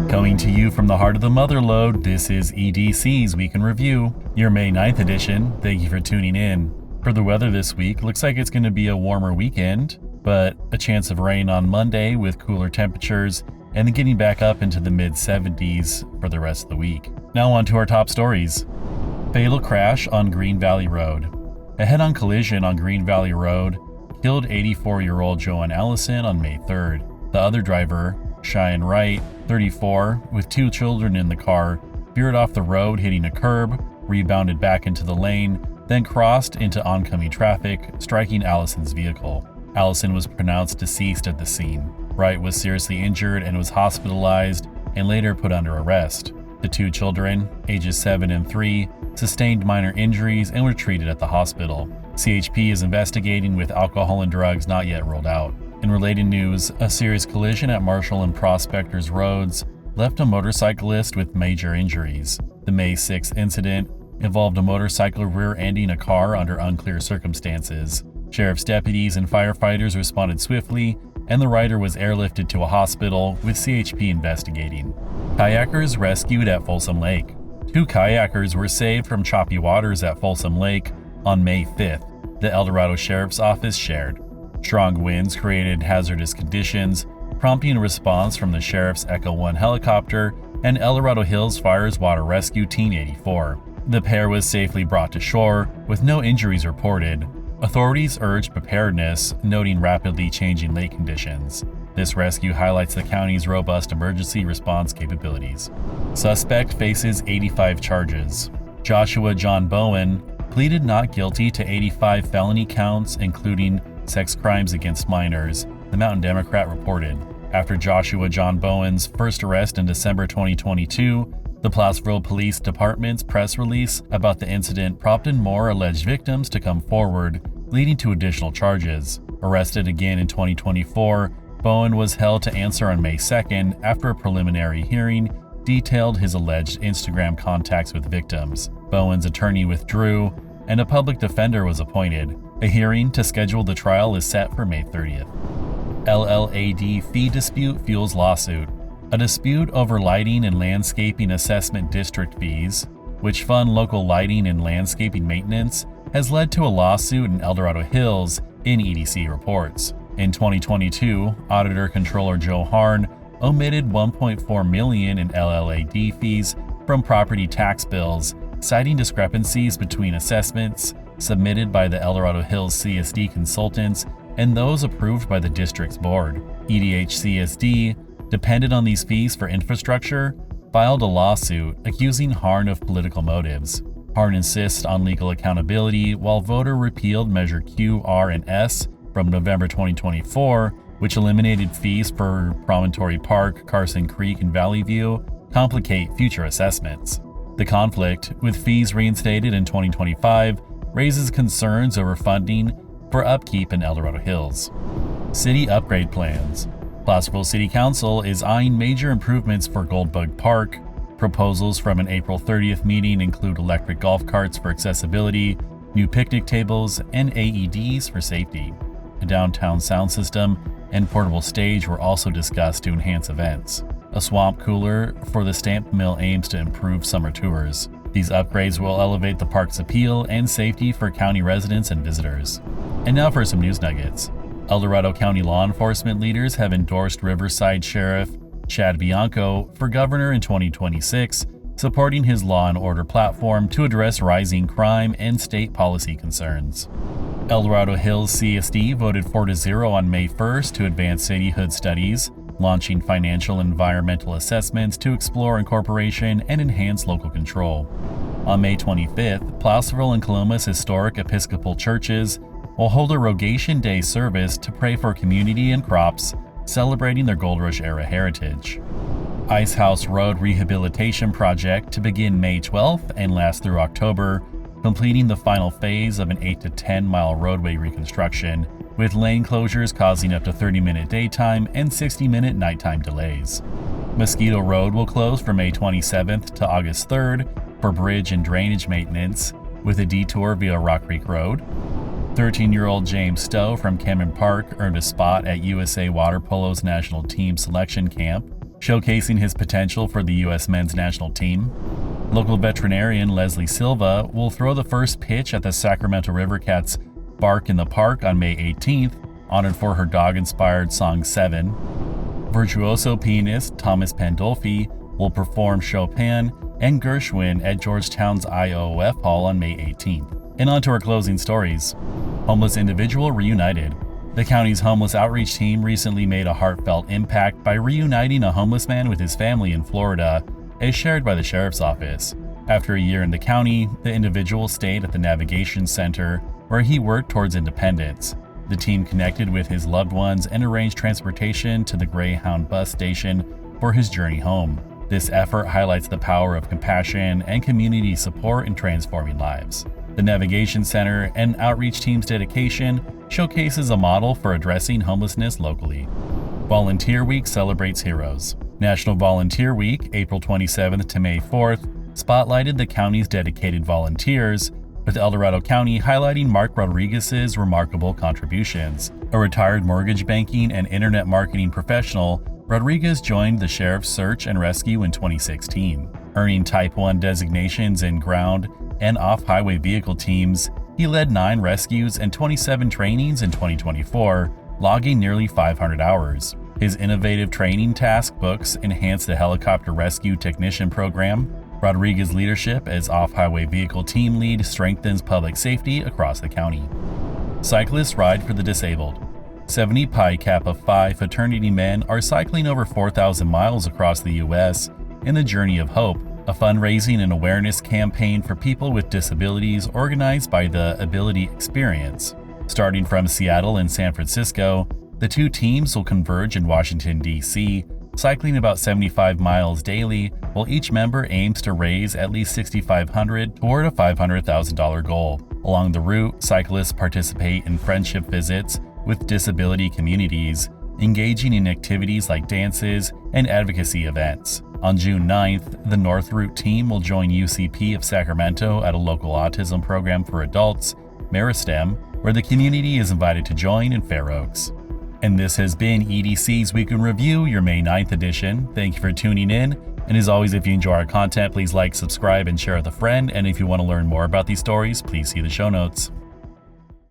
Coming to you from the heart of the Motherlode, this is EDC's Week in Review, your May 9th edition. Thank you for tuning in. For the weather this week, looks like it's going to be a warmer weekend, but a chance of rain on Monday with cooler temperatures, and then getting back up into the mid-70s for the rest of the week. Now on to our top stories. Fatal crash on Green Valley Road. A head-on collision on Green Valley Road killed 84-year-old Joanne Allison on May 3rd. The other driver, Cheyenne Wright, 34, with two children in the car, veered off the road hitting a curb, rebounded back into the lane, then crossed into oncoming traffic, striking Allison's vehicle. Allison was pronounced deceased at the scene. Wright was seriously injured and was hospitalized and later put under arrest. The two children, ages 7 and 3, sustained minor injuries and were treated at the hospital. CHP is investigating with alcohol and drugs not yet ruled out. In related news, a serious collision at Marshall and Prospectors Roads left a motorcyclist with major injuries. The May 6th incident involved a motorcycle rear-ending a car under unclear circumstances. Sheriff's deputies and firefighters responded swiftly, and the rider was airlifted to a hospital with CHP investigating. Kayakers rescued at Folsom Lake. Two kayakers were saved from choppy waters at Folsom Lake on May 5th, the El Dorado Sheriff's Office shared. Strong winds created hazardous conditions, prompting a response from the Sheriff's Echo 1 helicopter and El Dorado Hills Fire's Water Rescue Team 84. The pair was safely brought to shore, with no injuries reported. Authorities urged preparedness, noting rapidly changing lake conditions. This rescue highlights the county's robust emergency response capabilities. Suspect faces 85 charges. Joshua John Bowen pleaded not guilty to 85 felony counts, including sex crimes against minors, the Mountain Democrat reported. After Joshua John Bowen's first arrest in December 2022, the Placerville Police Department's press release about the incident prompted more alleged victims to come forward, leading to additional charges. Arrested again in 2024, Bowen was held to answer on May 2nd after a preliminary hearing detailed his alleged Instagram contacts with victims. Bowen's attorney withdrew, and a public defender was appointed. A hearing to schedule the trial is set for May 30th. LLAD fee dispute fuels lawsuit. A dispute over lighting and landscaping assessment district fees, which fund local lighting and landscaping maintenance, has led to a lawsuit in El Dorado Hills, in EDC reports. In 2022, Auditor-Controller Joe Harn omitted $1.4 million in LLAD fees from property tax bills, citing discrepancies between assessments submitted by the El Dorado Hills CSD consultants and those approved by the district's board. EDH-CSD, dependent on these fees for infrastructure, filed a lawsuit accusing Harn of political motives. Harn insists on legal accountability while voter repealed Measure Q, R, and S from November 2024, which eliminated fees for Promontory Park, Carson Creek, and Valley View, complicate future assessments. The conflict, with fees reinstated in 2025, raises concerns over funding for upkeep in El Dorado Hills. City upgrade plans. Placerville City Council is eyeing major improvements for Goldbug Park. Proposals from an April 30th meeting include electric golf carts for accessibility, new picnic tables, and AEDs for safety. A downtown sound system and portable stage were also discussed to enhance events. A swamp cooler for the stamp mill aims to improve summer tours. These upgrades will elevate the park's appeal and safety for county residents and visitors. And now for some news nuggets. El Dorado County law enforcement leaders have endorsed Riverside Sheriff Chad Bianco for governor in 2026, supporting his law and order platform to address rising crime and state policy concerns. El Dorado Hills CSD voted 4-0 on May 1st to advance cityhood studies, launching financial and environmental assessments to explore incorporation and enhance local control. On May 25th, Placerville and Columbus Historic Episcopal Churches will hold a Rogation Day service to pray for community and crops, celebrating their Gold Rush-era heritage. Ice House Road Rehabilitation Project to begin May 12th and last through October, completing the final phase of an 8 to 10 mile roadway reconstruction, with lane closures causing up to 30-minute daytime and 60-minute nighttime delays. Mosquito Road will close from May 27th to August 3rd for bridge and drainage maintenance, with a detour via Rock Creek Road. 13-year-old James Stowe from Cameron Park earned a spot at USA Water Polo's national team selection camp. showcasing his potential for the U.S. men's national team. Local veterinarian Leslie Silva will throw the first pitch at the Sacramento River Cats' Bark in the Park on May 18th, honored for her dog-inspired song 7. Virtuoso pianist Thomas Pandolfi will perform Chopin and Gershwin at Georgetown's IOF Hall on May 18th. And on to our closing stories. Homeless individual reunited. The county's homeless outreach team recently made a heartfelt impact by reuniting a homeless man with his family in Florida, as shared by the sheriff's office. After a year in the county, the individual stayed at the Navigation Center, where he worked towards independence. The team connected with his loved ones and arranged transportation to the Greyhound bus station for his journey home. This effort highlights the power of compassion and community support in transforming lives. The Navigation Center and outreach team's dedication showcases a model for addressing homelessness locally. Volunteer Week celebrates heroes. National Volunteer Week, April 27th to May 4th, spotlighted the county's dedicated volunteers, with El Dorado County highlighting Mark Rodriguez's remarkable contributions. A retired mortgage banking and internet marketing professional, Rodriguez joined the Sheriff's Search and Rescue in 2016. Earning Type 1 designations in ground and off-highway vehicle teams, he led 9 rescues and 27 trainings in 2024, logging nearly 500 hours. His innovative training task books enhanced the helicopter rescue technician program. Rodriguez's leadership as off-highway vehicle team lead strengthens public safety across the county. Cyclists ride for the disabled. 70 Pi Kappa Phi fraternity men are cycling over 4,000 miles across the U.S. in the Journey of Hope, a fundraising and awareness campaign for people with disabilities organized by the Ability Experience. Starting from Seattle and San Francisco, the two teams will converge in Washington, D.C., cycling about 75 miles daily, while each member aims to raise at least $6,500 toward a $500,000 goal. Along the route, cyclists participate in friendship visits with disability communities, engaging in activities like dances and advocacy events. On June 9th, the North Route team will join UCP of Sacramento at a local autism program for adults, Meristem, where the community is invited to join in Fair Oaks. And this has been EDC's Week in Review, your May 9th edition. Thank you for tuning in. And as always, if you enjoy our content, please like, subscribe, and share with a friend. And if you want to learn more about these stories, please see the show notes.